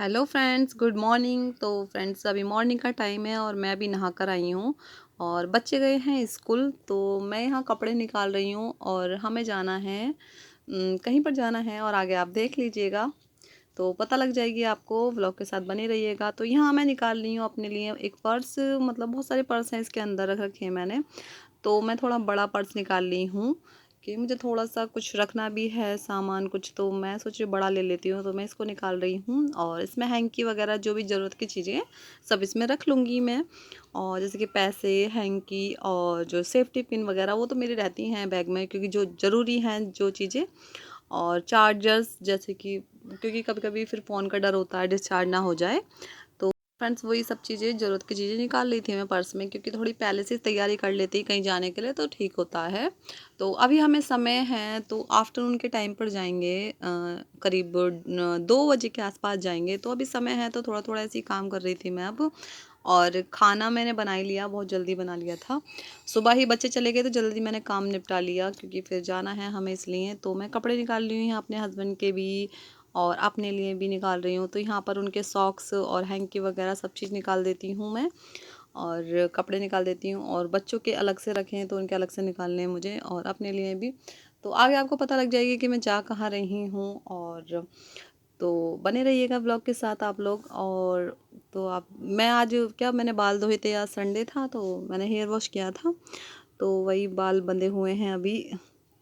Hello friends, good morning. तो friends, अभी morning का टाइम है और मैं अभी नहा कर आई हूँ और बच्चे गए हैं स्कूल। तो मैं यहाँ कपड़े निकाल रही हूँ और हमें जाना है, कहीं पर जाना है और आगे आप देख लीजिएगा तो पता लग जाएगी आपको। व्लॉग के साथ बने रहिएगा। तो यहाँ मैं निकाल रही हूँ अपने लिए एक पर्स, मतलब बहुत सारे पर्स हैं इसके अंदर रख रखे हैं मैंने। तो मैं थोड़ा बड़ा पर्स निकाल ली हूँ कि मुझे थोड़ा सा कुछ रखना भी है सामान कुछ, तो मैं सोच रही बड़ा ले लेती हूँ। तो मैं इसको निकाल रही हूँ और इसमें हैंकी वगैरह जो भी ज़रूरत की चीज़ें हैं सब इसमें रख लूँगी मैं। और जैसे कि पैसे, हैंकी और जो सेफ्टी पिन वगैरह वो तो मेरी रहती हैं बैग में, क्योंकि जो ज़रूरी हैं जो चीज़ें। और चार्जर्स, जैसे कि क्योंकि कभी कभी फिर फ़ोन का डर होता है डिस्चार्ज ना हो जाए। तो फ्रेंड्स, वही सब चीज़ें, ज़रूरत की चीज़ें निकाल ली थी मैं पर्स में, क्योंकि थोड़ी पहले से तैयारी कर लेती कहीं जाने के लिए तो ठीक होता है। तो अभी हमें समय है तो आफ्टरनून के टाइम पर जाएंगे, करीब 2 बजे के आसपास जाएंगे। तो अभी समय है तो थोड़ा थोड़ा ऐसे ही काम कर रही थी मैं अब। और खाना मैंने बना ही लिया, बहुत जल्दी बना लिया था। सुबह ही बच्चे चले गए तो जल्दी मैंने काम निपटा लिया, क्योंकि फिर जाना है हमें इसलिए। तो मैं कपड़े निकाल रही हूँ यहाँ अपने हस्बैंड के भी और अपने लिए भी निकाल रही हूँ। तो यहाँ पर उनके सॉक्स और हैंकी वगैरह सब चीज़ निकाल देती हूँ मैं, और कपड़े निकाल देती हूँ। और बच्चों के अलग से रखे हैं तो उनके अलग से निकालने हैं मुझे, और अपने लिए भी। तो आगे आपको पता लग जाएगी कि मैं जा कहाँ रही हूँ। और तो बने रहिएगा ब्लॉग के साथ आप लोग। और तो आप, मैं आज क्या, मैंने बाल धोए थे, आज संडे था तो मैंने हेयर वॉश किया था, तो वही बाल बंधे हुए हैं अभी।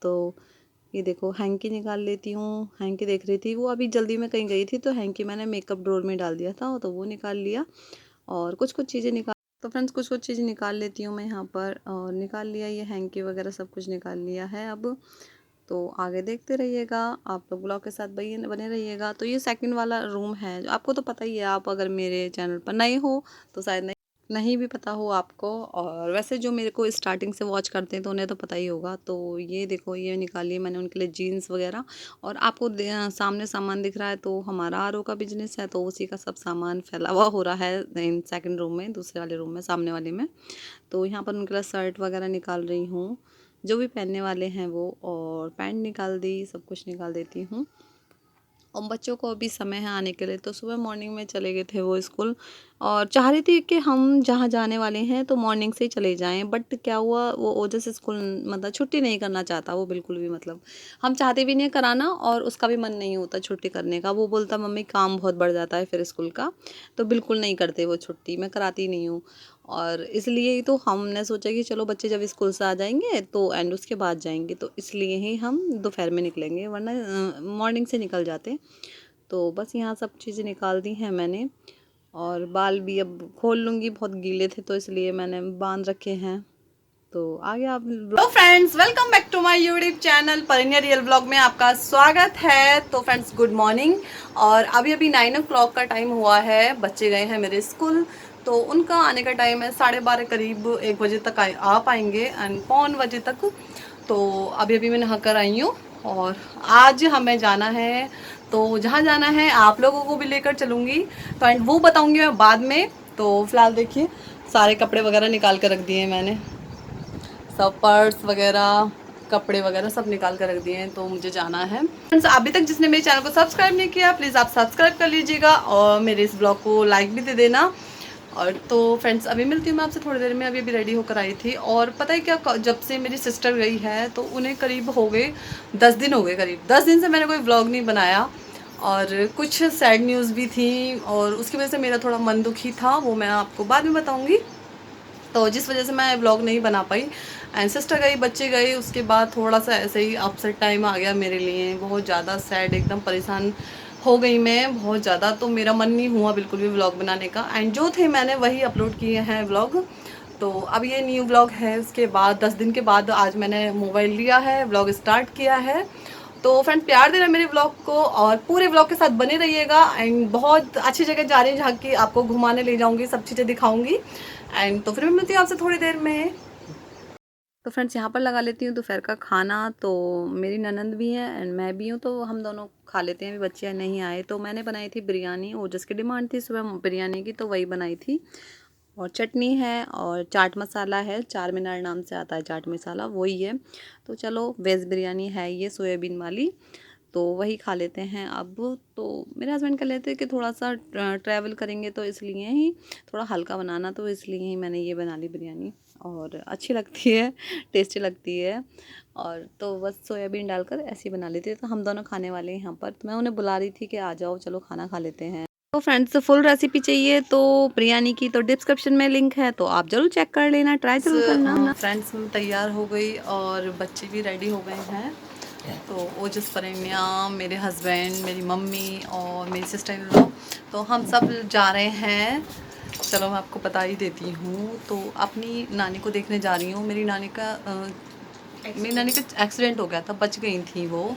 तो ये देखो हैंकी निकाल लेती हूँ। हैंकी देख रही थी, वो अभी जल्दी में कहीं गई थी तो हैंकी मैंने मेकअप ड्रॉर में डाल दिया था तो वो निकाल लिया। और कुछ कुछ चीज़ें निकाल, तो फ्रेंड्स कुछ कुछ चीज़ें निकाल लेती हूँ मैं यहाँ पर, और निकाल लिया ये हैंकी वगैरह सब कुछ निकाल लिया है अब। तो आगे देखते रहिएगा आप लोग, ब्लॉग के साथ बने बने रहिएगा। तो ये सेकंड वाला रूम है, जो आपको तो पता ही है, आप अगर मेरे चैनल पर नए हो तो शायद नहीं नहीं भी पता हो आपको। और वैसे जो मेरे को स्टार्टिंग से वॉच करते हैं तो उन्हें तो पता ही होगा। तो ये देखो, ये निकाली मैंने उनके लिए जीन्स वगैरह। और आपको सामने सामान दिख रहा है तो हमारा आरओ का बिजनेस है, तो उसी का सब सामान फैला हुआ हो रहा है इन सेकंड रूम में, दूसरे वाले रूम में, सामने वाले में। तो यहाँ पर उनके लिए शर्ट वगैरह निकाल रही हूँ, जो भी पहनने वाले हैं वो। और पैंट निकाल दी, सब कुछ निकाल देती हूँ। और बच्चों को अभी समय है आने के लिए, तो सुबह मॉर्निंग में चले गए थे वो स्कूल। और चाह रही थी कि हम जहाँ जाने वाले हैं तो मॉर्निंग से ही चले जाएं, बट क्या हुआ, वो ओजस से स्कूल मतलब छुट्टी नहीं करना चाहता वो बिल्कुल भी। मतलब हम चाहते भी नहीं कराना और उसका भी मन नहीं होता छुट्टी करने का। वो बोलता मम्मी काम बहुत बढ़ जाता है फिर स्कूल का, तो बिल्कुल नहीं करते वो छुट्टी, मैं कराती नहीं हूँ। और इसलिए ही तो हमने सोचा कि चलो बच्चे जब स्कूल से आ जाएंगे तो एंड उसके बाद जाएंगे, तो इसलिए ही हम दोपहर में निकलेंगे, वरना मॉर्निंग से निकल जाते। तो बस यहाँ सब चीज़ें निकाल दी हैं मैंने। और बाल भी अब खोल लूँगी, बहुत गीले थे तो इसलिए मैंने बांध रखे हैं। तो आगे आप, hello friends, welcome back to my YouTube channel Parinay real blog में आपका स्वागत है। तो फ्रेंड्स, गुड मॉर्निंग। और अभी अभी 9 o'clock का टाइम हुआ है, बच्चे गए हैं मेरे स्कूल। तो उनका आने का टाइम है 12:30, करीब 1 बजे तक आ पाएंगे, एंड 1:15 तक। तो अभी अभी मैं नहा कर आई हूँ और आज हमें जाना है। तो जहाँ जाना है आप लोगों को भी लेकर चलूँगी, तो एंड वो बताऊँगी मैं बाद में। तो फिलहाल देखिए, सारे कपड़े वगैरह निकाल कर रख दिए हैं मैंने, सब पर्स वगैरह, कपड़े वगैरह सब निकाल कर रख दिए हैं। तो मुझे जाना है। फ्रेंड्स, अभी तक जिसने मेरे चैनल को सब्सक्राइब नहीं किया प्लीज़ आप सब्सक्राइब कर लीजिएगा और मेरे इस ब्लॉग को लाइक भी दे देना। और तो फ्रेंड्स, अभी मिलती हूँ मैं आपसे थोड़ी देर में। अभी अभी रेडी होकर आई थी। और पता है क्या, जब से मेरी सिस्टर गई है तो उन्हें करीब हो गए 10 दिन हो गए, करीब 10 दिन से मैंने कोई व्लॉग नहीं बनाया। और कुछ सैड न्यूज़ भी थी और उसकी वजह से मेरा थोड़ा मन दुखी था, वो मैं आपको बाद में बताऊँगी। तो जिस वजह से मैं व्लॉग नहीं बना पाई। एंड सिस्टर गई, बच्चे गए, उसके बाद थोड़ा सा ऐसे ही अपसेट टाइम आ गया मेरे लिए, बहुत ज़्यादा सैड, एकदम परेशान हो गई मैं बहुत ज़्यादा। तो मेरा मन नहीं हुआ बिल्कुल भी व्लॉग बनाने का, एंड जो थे मैंने वही अपलोड किए हैं व्लॉग। तो अब ये न्यू व्लॉग है, उसके बाद 10 दिन के बाद आज मैंने मोबाइल लिया है, व्लॉग स्टार्ट किया है। तो फ्रेंड, प्यार दे रहा है मेरे व्लॉग को और पूरे व्लॉग के साथ बने रहिएगा। एंड बहुत अच्छी जगह जा रही है जहाँ की आपको घुमाने ले जाऊंगी, सब चीज़ें दिखाऊंगी। एंड तो फिर मैं मिलती हूँ आपसे थोड़ी देर में। तो फ्रेंड्स, यहाँ पर लगा लेती हूँ दोपहर का खाना। तो मेरी ननंद भी है एंड मैं भी हूँ, तो हम दोनों खा लेते हैं। अभी बच्चे नहीं आए तो मैंने बनाई थी बिरयानी, और जिसकी डिमांड थी सुबह बिरयानी की तो वही बनाई थी। और चटनी है और चाट मसाला है, चार मीनार नाम से आता है चाट मसाला, वही है। तो चलो, वेज बिरयानी है ये, सोयाबीन वाली। तो वही खा लेते हैं अब। तो मेरे हस्बैंड कह लेते हैं कि थोड़ा सा ट्रैवल करेंगे तो इसलिए ही थोड़ा हल्का बनाना, तो इसलिए ही मैंने ये बना ली बिरयानी और अच्छी लगती है, टेस्टी लगती है। और तो बस सोयाबीन डालकर ऐसे ही बना लेते हैं। तो हम दोनों खाने वाले हैं यहाँ पर, तो मैं उन्हें बुला रही थी कि आ जाओ चलो खाना खा लेते हैं। तो फ्रेंड्स फुल रेसिपी चाहिए तो बिरयानी की तो डिस्क्रिप्शन में लिंक है, तो आप जरूर चेक कर लेना, ट्राई जरूर करना। फ्रेंड्स तैयार हो गई और बच्चे भी रेडी हो गए हैं। तो वो जिस परिण्या, मेरे हस्बैंड, मेरी मम्मी और मेरी सिस्टर इन लॉ, तो हम सब जा रहे हैं। चलो मैं आपको बता ही देती हूँ। तो अपनी नानी को देखने जा रही हूँ। मेरी नानी का एक्सीडेंट हो गया था, बच गई थी वो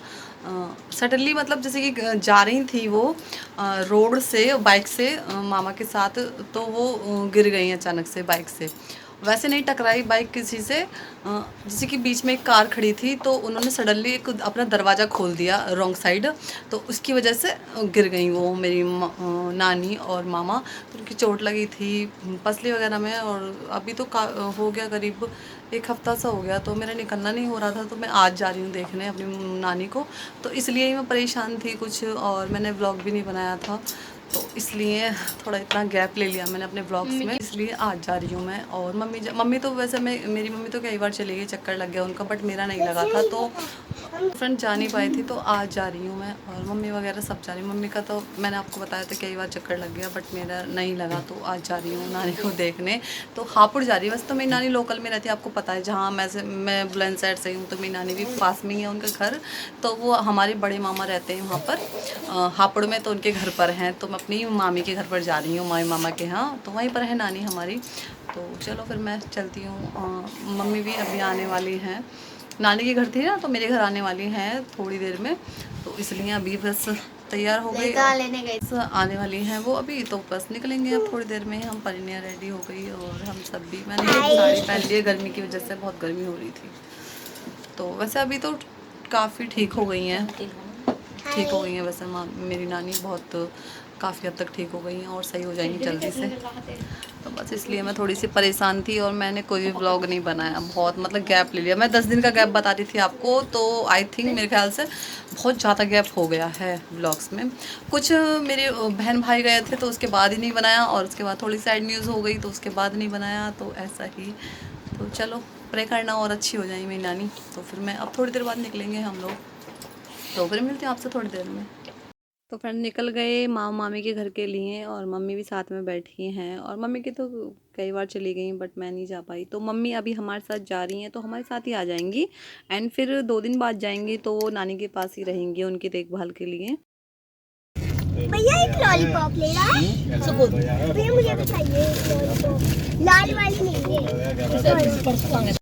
सडनली, मतलब जैसे कि जा रही थी वो रोड से बाइक से मामा के साथ, तो वो गिर गई अचानक से बाइक से। वैसे नहीं टकराई बाइक किसी से, जैसे कि बीच में एक कार खड़ी थी तो उन्होंने सडनली एक अपना दरवाज़ा खोल दिया रॉन्ग साइड, तो उसकी वजह से गिर गई वो मेरी नानी और मामा। तो उनकी चोट लगी थी पसली वगैरह में, और अभी तो हो गया करीब 1 हफ्ता सा हो गया। तो मेरा निकलना नहीं हो रहा था, तो मैं आज जा रही हूँ देखने अपनी नानी को। तो इसलिए ही मैं परेशान थी कुछ, और मैंने व्लॉग भी नहीं बनाया था, तो इसलिए थोड़ा इतना गैप ले लिया मैंने अपने व्लॉग्स में, इसलिए आज जा रही हूँ मैं। और मम्मी तो वैसे मेरी मम्मी तो कई बार चली गई, चक्कर लग गया उनका, बट मेरा नहीं लगा था, तो फ्रेंड जा नहीं पाई थी, तो आज जा रही हूँ मैं। और मम्मी वगैरह सब जा रही हूँ। मम्मी का तो मैंने आपको बताया था कई बार चक्कर लग गया, बट मेरा नहीं लगा, तो आज जा रही हूँ नानी को देखने। तो हापुड़ जा रही है। वैसे तो मेरी नानी लोकल में रहती है, आपको पता है, जहाँ मैं बुलंद साइड से हूँ, तो मेरी नानी भी पास में ही है उनका घर। तो वो हमारे बड़े मामा रहते हैं वहाँ पर हापुड़ में, तो उनके घर पर हैं। तो मैं अपनी मामी के घर पर जा रही हूँ, मामी मामा के यहाँ, तो वहीं पर है नानी हमारी। तो चलो फिर मैं चलती हूँ। मम्मी भी अभी आने वाली हैं, नानी के घर थी ना, तो मेरे घर आने वाली हैं थोड़ी देर में, तो इसलिए अभी बस तैयार हो गई, आने वाली हैं वो अभी, तो बस निकलेंगे अब थोड़ी देर में। हम परिणय रेडी हो गई और हम सब भी, मैंने साड़ी पहन ली है, गर्मी की वजह से बहुत गर्मी हो रही थी। तो वैसे अभी तो काफ़ी ठीक हो गई हैं, ठीक हो गई हैं वैसे मेरी नानी, बहुत काफ़ी हद तक ठीक हो गई हैं और सही हो जाएंगी जल्दी से। तो बस इसलिए मैं थोड़ी सी परेशान थी और मैंने कोई भी व्लॉग नहीं बनाया, बहुत मतलब गैप ले लिया। मैं 10 दिन का गैप बता रही थी आपको, तो आई थिंक मेरे ख्याल से बहुत ज़्यादा गैप हो गया है व्लॉग्स में। कुछ मेरे बहन भाई गए थे तो उसके बाद ही नहीं बनाया, और उसके बाद थोड़ी सैड न्यूज़ हो गई तो उसके बाद नहीं बनाया, तो ऐसा ही। तो चलो प्रे करना और अच्छी हो जाए मेरी नानी। तो फिर मैं अब थोड़ी देर बाद निकलेंगे हम लोग, तो फिर मिलते हैं आपसे थोड़ी देर में। तो फ्रेंड निकल गए मामा मामी के घर के लिए, और मम्मी भी साथ में बैठी हैं। और मम्मी की तो कई बार चली गई, बट मैं नहीं जा पाई, तो मम्मी अभी हमारे साथ जा रही हैं, तो हमारे साथ ही आ जाएंगी। एंड फिर 2 दिन बाद जाएंगी, तो वो नानी के पास ही रहेंगी उनकी देखभाल के लिए। भैया एक लॉलीपॉप ले रहा है, भैया मुझे भी चाहिए एक लॉलीपॉप, लाल वाली नहीं है।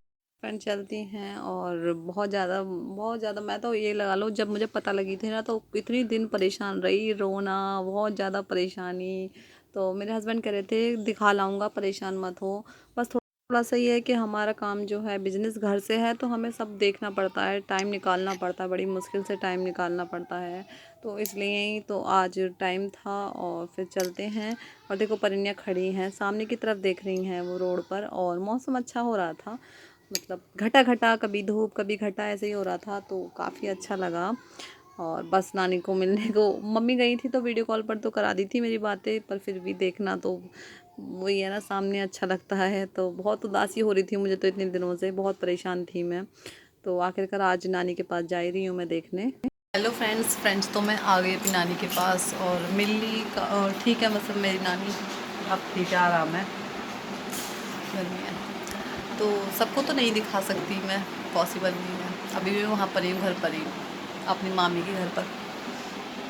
फ्रेंड चलती हैं, और बहुत ज़्यादा मैं तो ये लगा लो, जब मुझे पता लगी थी ना, तो इतनी दिन परेशान रही, रोना, बहुत ज़्यादा परेशानी। तो मेरे हस्बैंड कह रहे थे दिखा लाऊंगा, परेशान मत हो। बस थोड़ा सा ये है कि हमारा काम जो है बिजनेस घर से है, तो हमें सब देखना पड़ता है, टाइम निकालना पड़ता है, बड़ी मुश्किल से टाइम निकालना पड़ता है। तो इसलिए ही तो आज टाइम था, और फिर चलते हैं। और देखो परिणय खड़ी हैं, सामने की तरफ देख रही हैं वो रोड पर, और मौसम अच्छा हो रहा था, मतलब घटा घटा, कभी धूप कभी घटा, ऐसे ही हो रहा था, तो काफ़ी अच्छा लगा। और बस नानी को मिलने को मम्मी गई थी, तो वीडियो कॉल पर तो करा दी थी मेरी बातें, पर फिर भी देखना तो वही है ना, सामने अच्छा लगता है। तो बहुत उदासी हो रही थी मुझे, तो इतने दिनों से बहुत परेशान थी मैं, तो आखिरकार आज नानी के पास जा ही रही हूँ मैं देखने। हेलो फ्रेंड्स तो मैं आ गई अपनी नानी के पास, और मिली ठीक है, मतलब मेरी नानी अब ठीक है, आराम है, गर्मी है, तो सबको तो नहीं दिखा सकती मैं, पॉसिबल नहीं है। अभी भी वहाँ पर ही हूँ, घर पर ही हूँ, अपनी मामी के घर पर,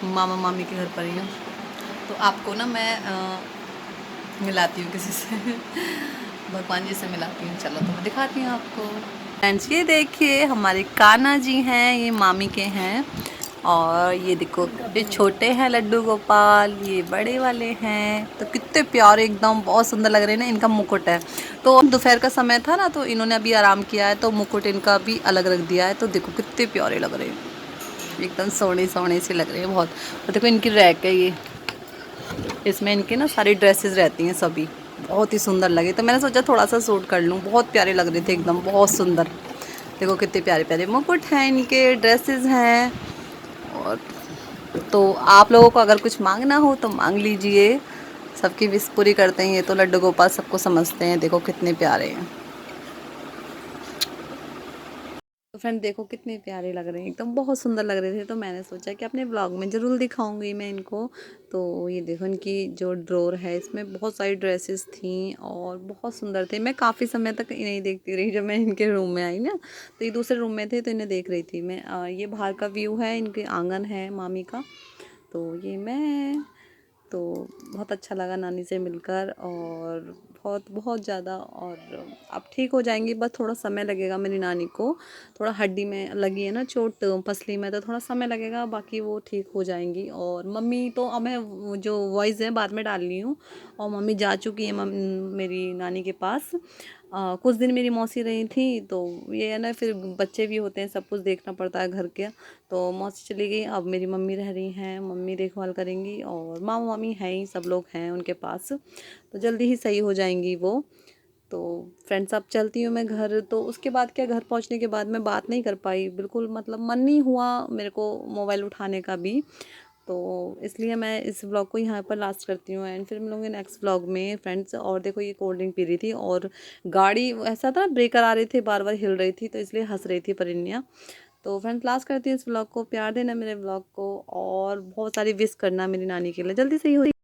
मामा मामी के घर पर ही हूँ। तो आपको ना मैं मिलाती हूँ किसी से भगवान जी से मिलाती हूँ। चलो तो मैं दिखाती हूँ आपको। फ्रेंड्स ये देखिए हमारे कान्हा जी हैं, ये मामी के हैं, और ये देखो ये छोटे हैं लड्डू गोपाल, ये बड़े वाले हैं। तो कितने प्यारे, एकदम बहुत सुंदर लग रहे हैं ना। इनका मुकुट है, तो दोपहर का समय था ना, तो इन्होंने अभी आराम किया है, तो मुकुट इनका भी अलग रख दिया है। तो देखो कितने प्यारे लग रहे हैं, एकदम सोने सोने से लग रहे हैं बहुत। और देखो इनकी रैक है ये, इसमें इनकी ना सारी ड्रेसेस रहती हैं सभी, बहुत ही सुंदर लगे, तो मैंने सोचा थोड़ा सा सूट कर लूँ। बहुत प्यारे लग रहे थे एकदम, बहुत सुंदर। देखो कितने प्यारे प्यारे मुकुट हैं इनके, ड्रेसेस हैं, और तो आप लोगों को अगर कुछ मांगना हो तो मांग लीजिए, सबकी विश पूरी करते हैं ये तो लड्डू गोपाल, सबको समझते हैं। देखो कितने प्यारे हैं। तो फ्रेंड देखो कितने प्यारे लग रहे हैं, एकदम बहुत सुंदर लग रहे थे। तो मैंने सोचा कि अपने ब्लॉग में ज़रूर दिखाऊंगी मैं इनको। तो ये देखो इनकी जो ड्रॉर है इसमें बहुत सारी ड्रेसेस थी और बहुत सुंदर थे। मैं काफ़ी समय तक इन्हें देखती रही, जब मैं इनके रूम में आई ना तो ये दूसरे रूम में थे तो इन्हें देख रही थी मैं। ये बाहर का व्यू है, इनके आंगन है मामी का। तो ये मैं तो बहुत अच्छा लगा नानी से मिलकर, और बहुत बहुत ज़्यादा। और अब ठीक हो जाएंगी, बस थोड़ा समय लगेगा मेरी नानी को, थोड़ा हड्डी में लगी है ना चोट पसली में, तो थोड़ा समय लगेगा, बाकी वो ठीक हो जाएंगी। और मम्मी तो अब मैं जो वॉइस है बाद में डाल रही हूँ, और मम्मी जा चुकी है मेरी नानी के पास। कुछ दिन मेरी मौसी रही थी, तो ये है ना फिर बच्चे भी होते हैं, सब कुछ देखना पड़ता है घर के। तो मौसी चली गई, अब मेरी मम्मी रह रही हैं, मम्मी देखभाल करेंगी, और मामा मामी हैं ही, सब लोग हैं उनके पास, तो जल्दी ही सही हो जाएंगी वो। तो फ्रेंड्स अब चलती हूँ मैं घर। तो उसके बाद क्या, घर पहुँचने के बाद मैं बात नहीं कर पाई बिल्कुल, मतलब मन नहीं हुआ मेरे को मोबाइल उठाने का भी। तो इसलिए मैं इस व्लॉग को यहाँ पर लास्ट करती हूँ, एंड फिर मिलूँगी नेक्स्ट व्लॉग में फ्रेंड्स। और देखो ये कोल्ड ड्रिंक पी रही थी, और गाड़ी ऐसा था ब्रेकर आ रहे थे, बार बार हिल रही थी, तो इसलिए हंस रही थी परिन्या। तो फ्रेंड्स लास्ट करती हूँ इस व्लॉग को, प्यार देना मेरे व्लॉग को, और बहुत सारी विश करना मेरी नानी के लिए जल्दी सही हो।